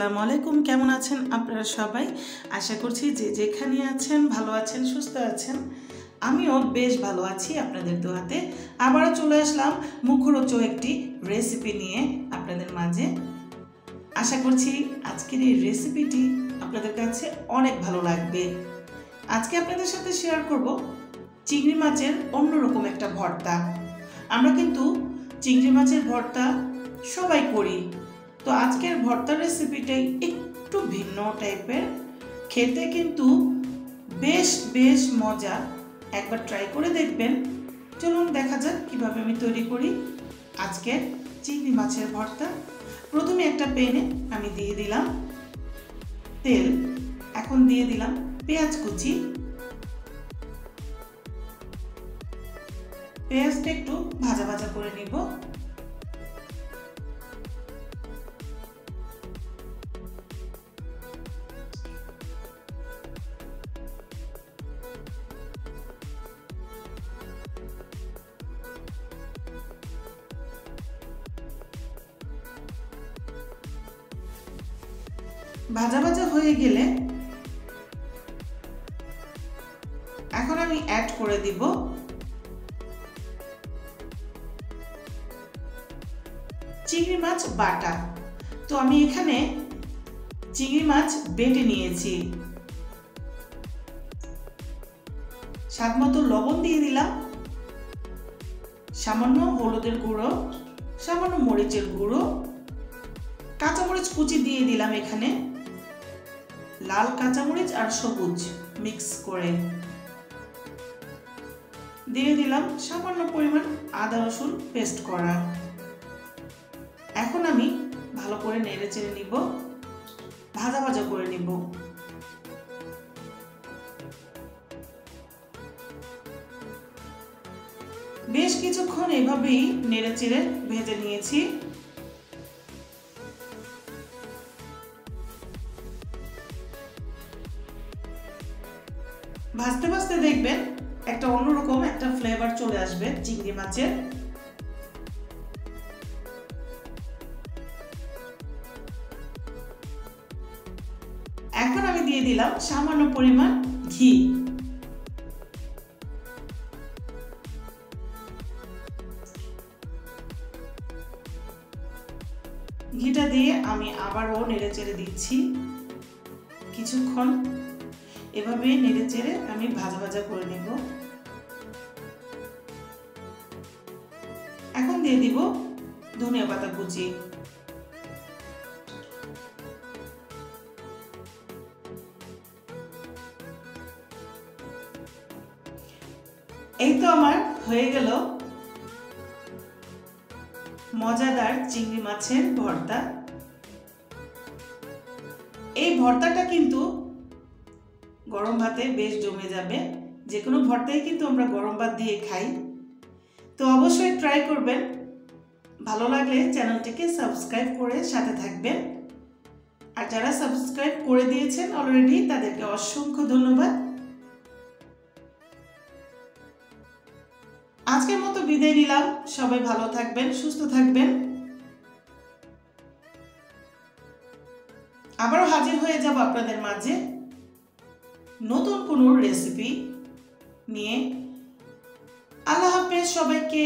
আসসালামু আলাইকুম। কেমন আছেন আপনারা সবাই? আশা করছি যে যেখানে আছেন ভালো আছেন, সুস্থ আছেন। আমিও বেশ ভালো আছি আপনাদের দোয়াতে। আবারও চলে আসলাম মুখরোচক একটি রেসিপি নিয়ে আপনাদের মাঝে। আশা করছি আজকের এই রেসিপিটি আপনাদের কাছে অনেক ভালো লাগবে। আজকে আপনাদের সাথে শেয়ার করব চিংড়ি মাছের অন্যরকম একটা ভর্তা। আমরা কিন্তু চিংড়ি মাছের ভর্তা সবাই করি, তো আজকের ভর্তার রেসিপিটাই একটু ভিন্ন টাইপের, খেতে কিন্তু বেশ মজা। একবার ট্রাই করে দেখবেন। চলুন দেখা যাক কিভাবে আমি তৈরি করি আজকের চিংড়ি মাছের ভর্তা। প্রথমে একটা প্যানে আমি দিয়ে দিলাম তেল, এখন দিয়ে দিলাম পেঁয়াজ কুচি। পেঁয়াজটা একটু ভাজা ভাজা করে নিব। ভাজা ভাজা হয়ে গেলে এখন আমি অ্যাড করে দিব চিংড়ি মাছ বাটা। তো আমি এখানে চিংড়ি মাছ বেটে নিয়েছি। স্বাদমতো লবণ দিয়ে দিলাম, সামান্য হলুদের গুঁড়ো, সামান্য মরিচের গুঁড়ো, কাঁচামরিচ কুচি দিয়ে দিলাম। এখানে লাল কাঁচামরিচ আর সবুজ মিক্স করে দিয়ে দিলাম সামান্য পরিমাণ আদা রসুন পেস্ট করা। এখন আমি ভালো করে নেড়ে চেড়ে নিব, ভাজা ভাজা করে নিব। বেশ কিছুক্ষণ এভাবেই নেড়ে চেড়ে ভেজে নিয়েছি। ভাজতে ভাজতে দেখবেন একটা অন্যরকম একটা ফ্লেভার চলে আসবে চিংড়ি মাছের। এখন আমি দিয়ে দিলাম সামান্য পরিমাণ ঘি। ঘিটা দিয়ে আমি আবারও নেড়ে চেড়ে দিচ্ছি। কিছুক্ষণ এভাবে নেড়ে চেড়ে আমি ভাজা ভাজা করে নেব। এখন দিয়ে দিব ধনিয়া পাতা কুচি। এই তো আমার হয়ে গেল মজাদার চিংড়ি মাছের ভর্তা। এই ভর্তাটা কিন্তু গরম ভাতে বেশ জমে যাবে। যে কোনো ভর্তাই কিন্তু আমরা গরম ভাত দিয়ে খাই। তো অবশ্যই ট্রাই করবেন। ভালো লাগলে চ্যানেলটিকে সাবস্ক্রাইব করে সাথে থাকবেন। আর যারা সাবস্ক্রাইব করে দিয়েছেন অলরেডি তাদেরকে অসংখ্য ধন্যবাদ। আজকের মতো বিদায় নিলাম। সবাই ভালো থাকবেন, সুস্থ থাকবেন। আবারও হাজির হয়ে যাব আপনাদের মাঝে নতুন কোনো রেসিপি নিয়ে। আল্লাহ হাফেজ সবাইকে।